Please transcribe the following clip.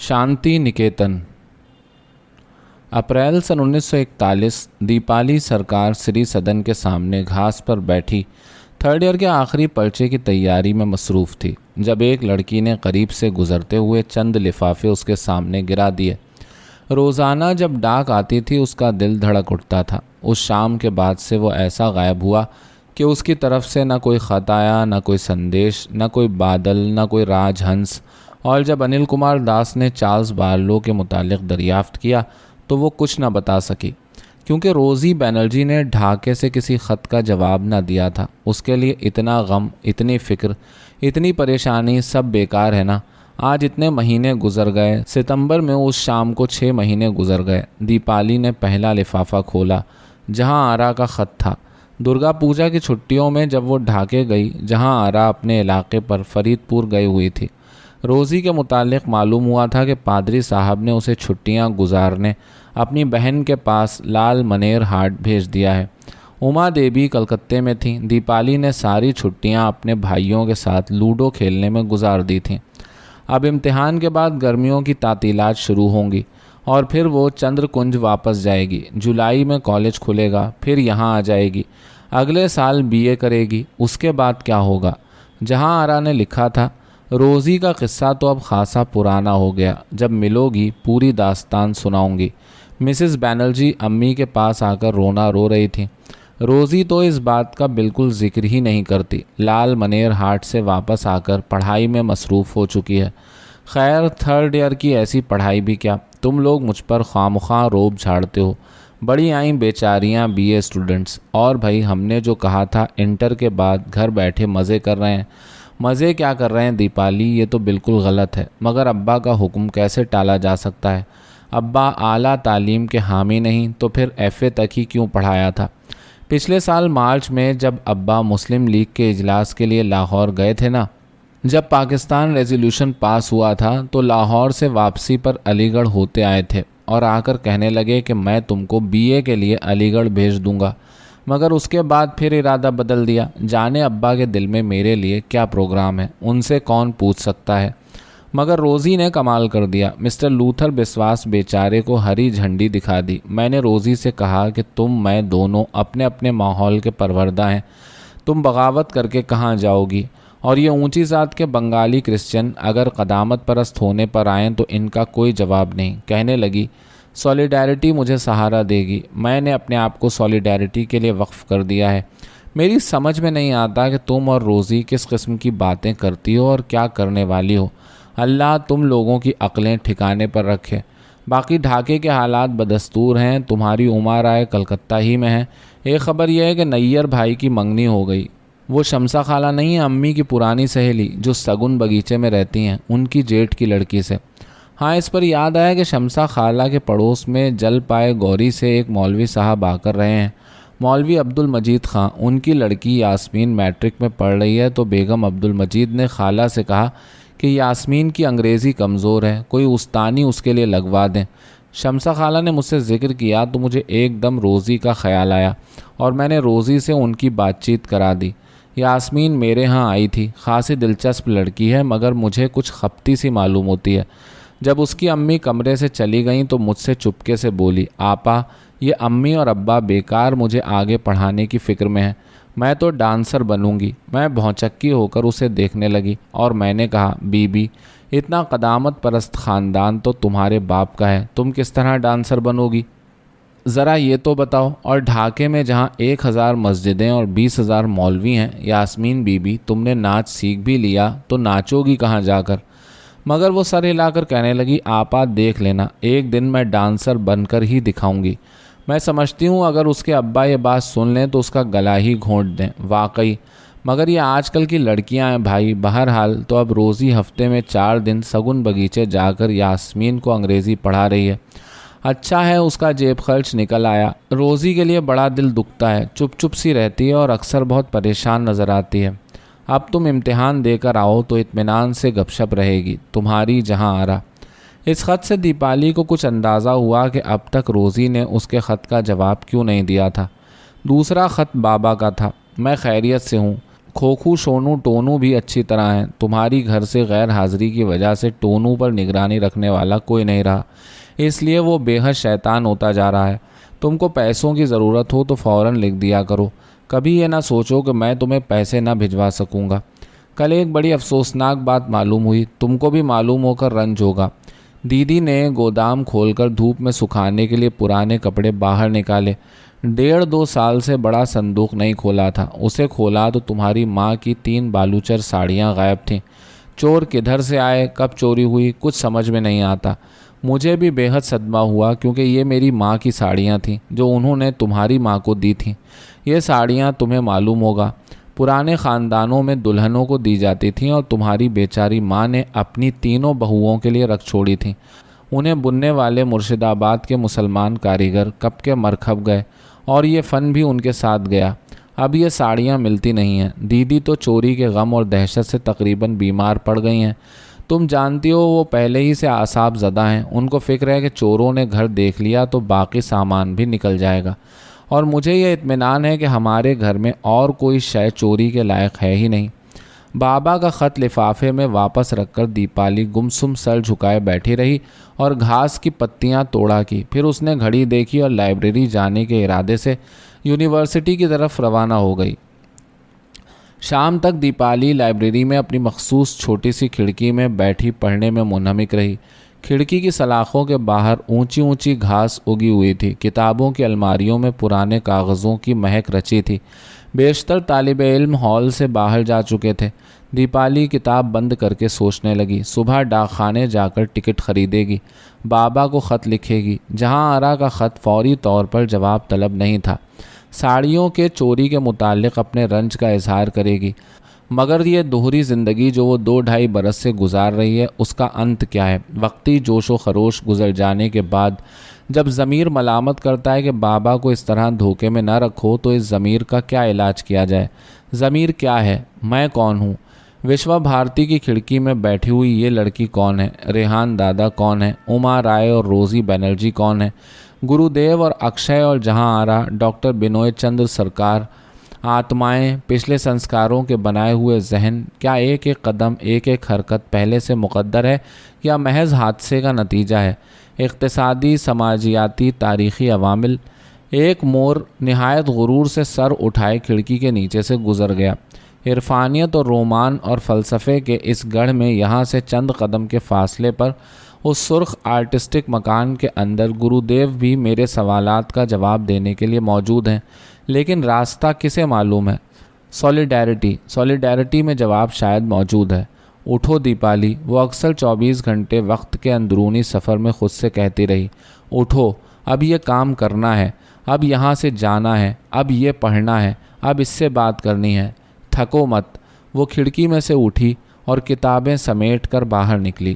शांति निकेतन। अप्रैल सन 1941 दीपाली सरकार श्री सदन के सामने घास पर बैठी थर्ड ईयर के आखिरी पर्चे की तैयारी में मसरूफ़ थी जब एक लड़की ने करीब से गुजरते हुए चंद लिफाफे उसके सामने गिरा दिए। रोज़ाना जब डाक आती थी उसका दिल धड़क उठता था। उस शाम के बाद से वो ऐसा गायब हुआ कि उसकी तरफ से न कोई ख़त आया, न कोई संदेश, न कोई बादल, न कोई राजहंस। और जब अनिल कुमार दास ने चार्ल्स बार्लो के मुतालिक दरियाफ्त किया तो वो कुछ न बता सकी, क्योंकि रोज़ी बनर्जी ने ढाके से किसी ख़त का जवाब न दिया था। उसके लिए इतना गम, इतनी फ़िक्र, इतनी परेशानी, सब बेकार है ना। आज इतने महीने गुजर गए। सितंबर में उस शाम को 6 महीने गुजर गए। दीपाली ने पहला लिफाफा खोला जहां आरा का ख़त था। दुर्गा पूजा की छुट्टियों में जब वो ढाके गई जहां आरा अपने इलाके पर फरीदपुर गई हुई थी, रोज़ी के मुतालिक मालूम हुआ था कि पादरी साहब ने उसे छुट्टियां गुजारने अपनी बहन के पास लाल मनेर हाट भेज दिया है। उमा देवी कलकत्ते में थीं। दीपाली ने सारी छुट्टियां अपने भाइयों के साथ लूडो खेलने में गुजार दी थीं। अब इम्तिहान के बाद गर्मियों की तातीलात शुरू होंगी और फिर वो चंद्रकुंज वापस जाएगी। जुलाई में कॉलेज खुलेगा, फिर यहाँ आ जाएगी। अगले साल बीए करेगी। उसके बाद क्या होगा? जहाँ आरा ने लिखा था, रोज़ी का किस्सा तो अब ख़ासा पुराना हो गया। जब मिलोगी पूरी दास्तान सुनाऊंगी। मिसेस बनर्जी अम्मी के पास आकर रोना रो रही थी। रोज़ी तो इस बात का बिल्कुल जिक्र ही नहीं करती। लाल मनेर हाट से वापस आकर पढ़ाई में मसरूफ़ हो चुकी है। खैर, थर्ड ईयर की ऐसी पढ़ाई भी क्या, तुम लोग मुझ पर खामख्वाह रोब झाड़ते हो। बड़ी आईं बेचारियां बीए स्टूडेंट्स। और भाई, हमने जो कहा था इंटर के बाद घर बैठे मज़े कर रहे हैं। मज़े क्या कर रहे हैं दीपाली, ये तो बिल्कुल गलत है। मगर अब्बा का हुक्म कैसे टाला जा सकता है? अब्बा आला तालीम के हामी नहीं तो फिर एफ़ए तक ही क्यों पढ़ाया था? पिछले साल मार्च में जब अब्बा मुस्लिम लीग के इजलास के लिए लाहौर गए थे ना, जब पाकिस्तान रेजोल्यूशन पास हुआ था तो लाहौर से वापसी पर अलीगढ़ होते आए थे और आकर कहने लगे कि मैं तुमको बीए के लिए अलीगढ़ भेज दूंगा। मगर उसके बाद फिर इरादा बदल दिया। जाने अब्बा के दिल में मेरे लिए क्या प्रोग्राम है, उनसे कौन पूछ सकता है। मगर रोज़ी ने कमाल कर दिया। मिस्टर लूथर बिस्वास बेचारे को हरी झंडी दिखा दी। मैंने रोज़ी से कहा कि तुम, मैं दोनों अपने अपने माहौल के परवरदा हैं। तुम बगावत करके कहाँ जाओगी? और ये ऊंची ज़ात के बंगाली क्रिश्चियन अगर क़दामत परस्त होने पर आएँ तो इनका कोई जवाब नहीं। कहने लगी, सॉलिडारिटी मुझे सहारा देगी। मैंने अपने आप को सॉलिडारिटी के लिए वक्फ़ कर दिया है। मेरी समझ में नहीं आता कि तुम और रोज़ी किस किस्म की बातें करती हो और क्या करने वाली हो। अल्लाह तुम लोगों की अक्लें ठिकाने पर रखे। बाकी ढाके के हालात बदस्तूर हैं। तुम्हारी उमर आए कलकत्ता ही में है। एक ख़बर यह है कि नैयर भाई की मंगनी हो गई। वो शमसा खाला नहीं है, अम्मी की पुरानी सहेली जो सगुन बगीचे में रहती हैं, उनकी जेठ की लड़की से। हाँ, इस पर याद आया कि शमसा खाला के पड़ोस में जल पाए गौरी से एक मौलवी साहब आकर रहे हैं, मौलवी अब्दुल मजीद ख़ां। उनकी लड़की यास्मीन मैट्रिक में पढ़ रही है तो बेगम अब्दुल मजीद ने खाला से कहा कि यास्मीन की अंग्रेज़ी कमज़ोर है, कोई उस्तानी उसके लिए लगवा दें। शमसा खाला ने मुझसे ज़िक्र किया तो मुझे एकदम रोज़ी का ख़्याल आया और मैंने रोज़ी से उनकी बातचीत करा दी। यास्मीन मेरे यहाँ आई थी। ख़ासी दिलचस्प लड़की है मगर मुझे कुछ खपती सी मालूम होती है। जब उसकी अम्मी कमरे से चली गईं तो मुझसे चुपके से बोली, आपा, ये अम्मी और अब्बा बेकार मुझे आगे पढ़ाने की फ़िक्र में है। मैं तो डांसर बनूंगी। मैं भौचक्की होकर उसे देखने लगी और मैंने कहा, बीबी, इतना क़दामत परस्त ख़ानदान तो तुम्हारे बाप का है, तुम किस तरह डांसर बनोगी? ज़रा ये तो बताओ। और ढाके में जहाँ 1000 मस्जिदें और 20,000 मौलवी हैं, यास्मीन बीबी, तुमने नाच सीख भी लिया तो नाचोगी कहाँ जाकर? मगर वो सर हिलाकर कहने लगी, आपा देख लेना, एक दिन मैं डांसर बनकर ही दिखाऊंगी। मैं समझती हूँ अगर उसके अब्बा ये बात सुन लें तो उसका गला ही घोंट दें। वाकई, मगर ये आजकल की लड़कियां हैं भाई। बहरहाल तो अब रोज़ी हफ्ते में 4 दिन सगुन बगीचे जाकर यास्मीन को अंग्रेज़ी पढ़ा रही है। अच्छा है उसका जेब खर्च निकल आया। रोज़ी के लिए बड़ा दिल दुखता है, चुप चुप सी रहती है और अक्सर बहुत परेशान नज़र आती है। अब तुम इम्तिहान देकर आओ तो इत्मीनान से गपशप रहेगी। तुम्हारी जहां आरा। इस ख़त से दीपाली को कुछ अंदाज़ा हुआ कि अब तक रोज़ी ने उसके ख़त का जवाब क्यों नहीं दिया था। दूसरा ख़त बाबा का था। मैं खैरियत से हूँ। کھوکھو شونو ٹونو بھی اچھی طرح ہیں. تمہاری گھر سے غیر حاضری کی وجہ سے ٹونو پر نگرانی رکھنے والا کوئی نہیں رہا، اس لیے وہ بے حد شیطان ہوتا جا رہا ہے. تم کو پیسوں کی ضرورت ہو تو فوراً لکھ دیا کرو، کبھی یہ نہ سوچو کہ میں تمہیں پیسے نہ بھجوا سکوں گا. کل ایک بڑی افسوسناک بات معلوم ہوئی، تم کو بھی معلوم ہو کر رنج ہوگا. دیدی نے گودام کھول کر دھوپ میں سکھانے کے لیے پرانے کپڑے باہر نکالے. 1.5-2 سال سے بڑا صندوق نہیں کھولا تھا. اسے کھولا تو تمہاری ماں کی 3 بالوچر ساڑیاں غائب تھیں. چور کدھر سے آئے، کب چوری ہوئی، کچھ سمجھ میں نہیں آتا. مجھے بھی بے حد صدمہ ہوا کیونکہ یہ میری ماں کی ساڑیاں تھیں جو انہوں نے تمہاری ماں کو دی تھیں. یہ ساڑیاں تمہیں معلوم ہوگا پرانے خاندانوں میں دلہنوں کو دی جاتی تھیں اور تمہاری بیچاری ماں نے اپنی 3 بہوؤں کے لیے رکھ چھوڑی تھیں. انہیں بننے والے مرشد آباد کے مسلمان کاریگر کب کے مرکھب گئے اور یہ فن بھی ان کے ساتھ گیا. اب یہ ساڑیاں ملتی نہیں ہیں. دیدی تو چوری کے غم اور دہشت سے تقریباً بیمار پڑ گئی ہیں. تم جانتی ہو وہ پہلے ہی سے اعصاب زدہ ہیں. ان کو فکر ہے کہ چوروں نے گھر دیکھ لیا تو باقی سامان بھی نکل جائے گا، اور مجھے یہ اطمینان ہے کہ ہمارے گھر میں اور کوئی شے چوری کے لائق ہے ہی نہیں. بابا کا خط لفافے میں واپس رکھ کر دیپالی گمسم سر جھکائے بیٹھی رہی اور گھاس کی پتیاں توڑا کی. پھر اس نے گھڑی دیکھی اور لائبریری جانے کے ارادے سے یونیورسٹی کی طرف روانہ ہو گئی. شام تک دیپالی لائبریری میں اپنی مخصوص چھوٹی سی کھڑکی میں بیٹھی پڑھنے میں منہمک رہی. کھڑکی کی سلاخوں کے باہر اونچی اونچی گھاس اگی ہوئی تھی. کتابوں کی الماریوں میں پرانے کاغذوں کی مہک رچی تھی. بیشتر طالب علم ہال سے باہر جا چکے تھے. دیپالی کتاب بند کر کے سوچنے لگی. صبح ڈاک خانے جا کر ٹکٹ خریدے گی، بابا کو خط لکھے گی. جہاں آرا کا خط فوری طور پر جواب طلب نہیں تھا. ساڑیوں کے چوری کے متعلق اپنے رنج کا اظہار کرے گی. مگر یہ دوہری زندگی جو وہ 2-2.5 برس سے گزار رہی ہے، اس کا انت کیا ہے؟ وقتی جوش و خروش گزر جانے کے بعد جب ضمیر ملامت کرتا ہے کہ بابا کو اس طرح دھوکے میں نہ رکھو، تو اس ضمیر کا کیا علاج کیا جائے؟ ضمیر کیا ہے؟ میں کون ہوں؟ وشوا بھارتی کی کھڑکی میں بیٹھی ہوئی یہ لڑکی کون ہے؟ ریحان دادا کون ہے؟ اما رائے اور روزی بنرجی کون ہے؟ گرو دیو اور اکشے اور جہاں آرا، ڈاکٹر بنوئے چندر سرکار، آتمائیں، پچھلے سنسکاروں کے بنائے ہوئے ذہن، کیا ایک ایک قدم، ایک ایک حرکت پہلے سے مقدر ہے یا محض حادثے کا نتیجہ ہے؟ اقتصادی، سماجیاتی، تاریخی عوامل. ایک مور نہایت غرور سے سر اٹھائے کھڑکی کے نیچے سے گزر گیا. عرفانیت اور رومان اور فلسفے کے اس گڑھ میں یہاں سے چند قدم کے فاصلے پر اس سرخ آرٹسٹک مکان کے اندر گرودیو بھی میرے سوالات کا جواب دینے کے لیے موجود ہیں. لیکن راستہ کسے معلوم ہے؟ سولیڈیرٹی میں جواب شاید موجود ہے. اٹھو دیپالی، وہ اکثر 24 گھنٹے وقت کے اندرونی سفر میں خود سے کہتی رہی. اٹھو، اب یہ کام کرنا ہے، اب یہاں سے جانا ہے، اب یہ پڑھنا ہے، اب اس سے بات کرنی ہے. تھکو مت. وہ کھڑکی میں سے اٹھی اور کتابیں سمیٹ کر باہر نکلی.